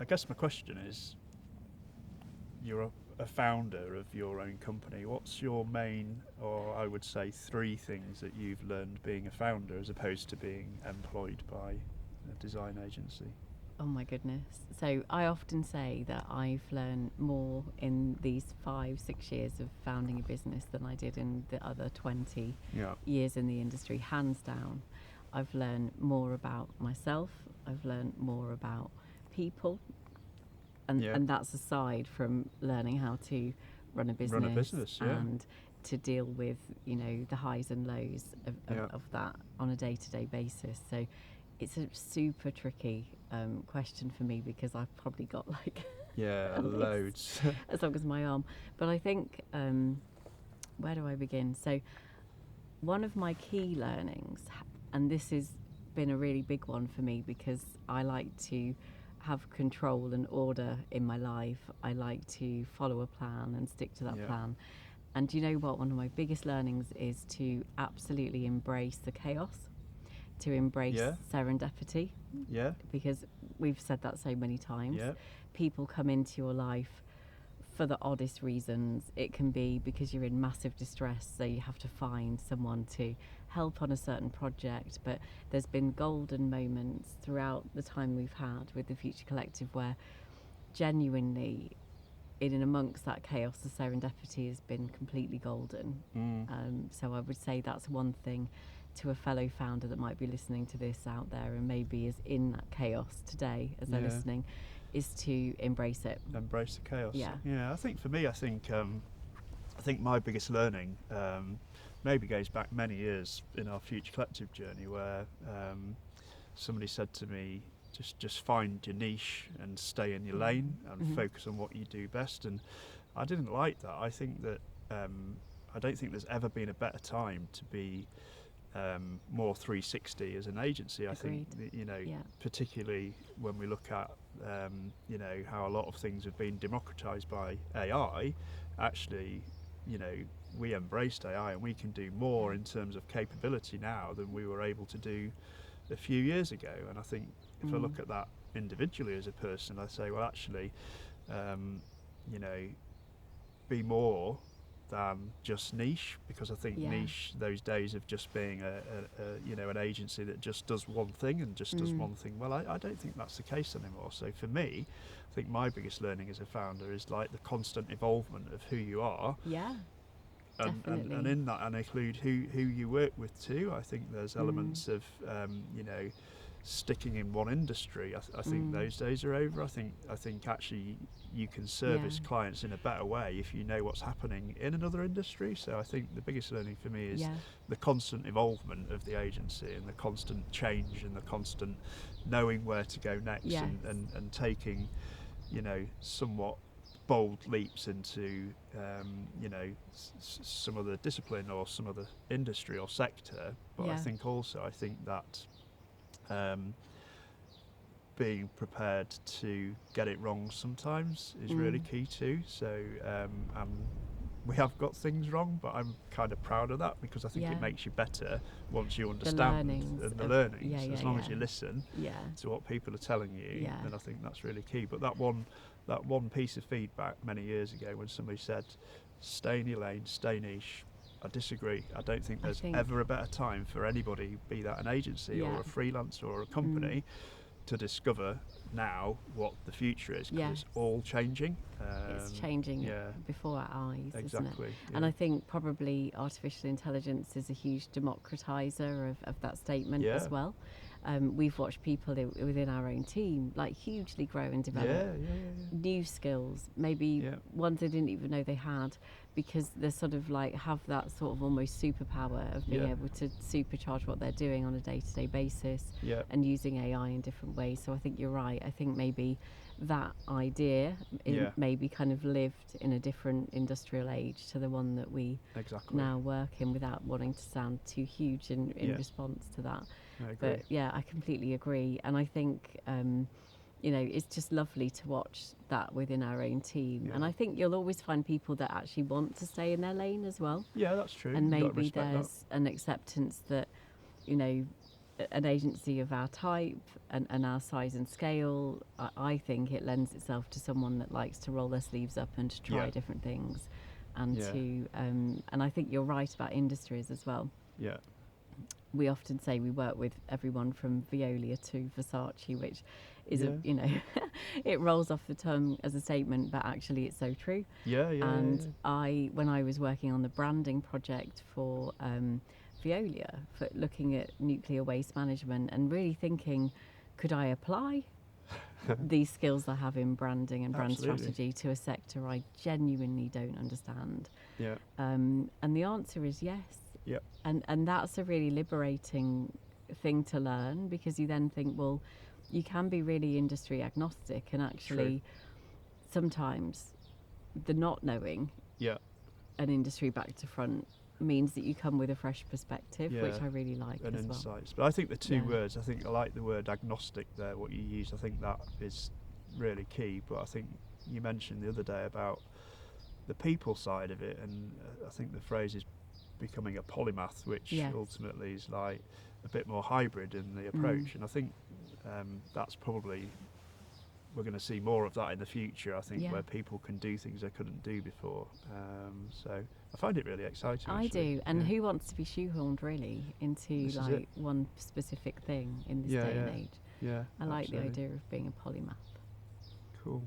I guess my question is, you're a founder of your own company. What's your main, or I would say 3 things that you've learned being a founder as opposed to being employed by a design agency? Oh my goodness. So I often say that I've learned more in these 5-6 years of founding a business than I did in the other 20 Yeah. years in the industry, hands down. I've learned more about myself, I've learned more about people, Yeah. and that's aside from learning how to run a Run a business business, yeah. and to deal with, the highs and lows Yeah. of that on a day-to-day basis. So it's a super tricky question for me, because I've probably got like Yeah, a list loads. as long as my arm. But I think, where do I begin? So one of my key learnings, and this has been a really big one for me, because I like to have control and order in my life. I like to follow a plan and stick to that Yeah. plan. And do you know what? One of my biggest learnings is to absolutely embrace the chaos, to embrace Yeah. serendipity, Yeah. because we've said that so many times. Yeah. People come into your life for the oddest reasons. It can be because you're in massive distress, so you have to find someone to help on a certain project. But there's been golden moments throughout the time we've had with the Future Collective where genuinely, in and amongst that chaos, the serendipity has been completely golden. So I would say that's one thing to a fellow founder that might be listening to this out there and maybe is in that chaos today as they're listening, is to embrace it. Embrace the chaos. Yeah. Yeah, I think for me, I think my biggest learning maybe goes back many years in our Future Collective journey, where somebody said to me, just find your niche and stay in your lane and focus on what you do best. And I didn't like that. I think that I don't think there's ever been a better time to be more 360 as an agency. I think, particularly when we look at how a lot of things have been democratized by AI, actually, we embraced AI and we can do more in terms of capability now than we were able to do a few years ago. And I think if I look at that individually as a person, I say, well, actually, be more than just niche, because I think niche those days of just being an agency that just does one thing and just does one thing well, I don't think that's the case anymore. So for me, I think my biggest learning as a founder is like the constant evolvement of who you are. And in that, and include who you work with too. I think there's elements of sticking in one industry. I think those days are over. I think actually you can service clients in a better way if you know what's happening in another industry. So I think the biggest learning for me is the constant evolvement of the agency and the constant change and the constant knowing where to go next, and taking somewhat bold leaps into some other discipline or some other industry or sector. But I think that being prepared to get it wrong sometimes is really key too. So we have got things wrong, but I'm kind of proud of that, because I think it makes you better once you understand the learnings. As long as you listen to what people are telling you, then I think that's really key. But that one piece of feedback many years ago when somebody said, stay in your lane, stay niche, I disagree. I don't think there's ever a better time for anybody, be that an agency or a freelancer or a company, to discover now what the future is, because it's all changing. It's changing before our eyes, exactly, isn't it? And I think probably artificial intelligence is a huge democratizer of that statement as well. We've watched people within our own team like hugely grow and develop new skills, maybe ones they didn't even know they had, because they sort of like have that sort of almost superpower of being able to supercharge what they're doing on a day-to-day basis and using AI in different ways. So I think you're right. I think maybe that idea maybe kind of lived in a different industrial age to the one that we now work in, without wanting to sound too huge in response to that. But I completely agree. And I think it's just lovely to watch that within our own team. And I think you'll always find people that actually want to stay in their lane as well. Yeah, that's true. And maybe there's an acceptance that, an agency of our type and our size and scale, I think it lends itself to someone that likes to roll their sleeves up and to try different things, and to and I think you're right about industries as well. Yeah. We often say we work with everyone from Veolia to Versace, which is it rolls off the tongue as a statement, but actually it's so true. When I was working on the branding project for Veolia, for looking at nuclear waste management and really thinking, could I apply these skills I have in branding and brand strategy to a sector I genuinely don't understand? And the answer is yes. And that's a really liberating thing to learn, because you then think, well, you can be really industry agnostic, and actually sometimes the not knowing an industry back to front means that you come with a fresh perspective, which I really like and as insights. But I think the two words, I like the word agnostic there, what you use. I think that is really key. But I think you mentioned the other day about the people side of it, and I think the phrase is becoming a polymath, which ultimately is like a bit more hybrid in the approach. And I think that's probably, we're going to see more of that in the future, I think, where people can do things they couldn't do before. So I find it really exciting. I do. And who wants to be shoehorned really into one specific thing in this day and age? I like the idea of being a polymath. Cool.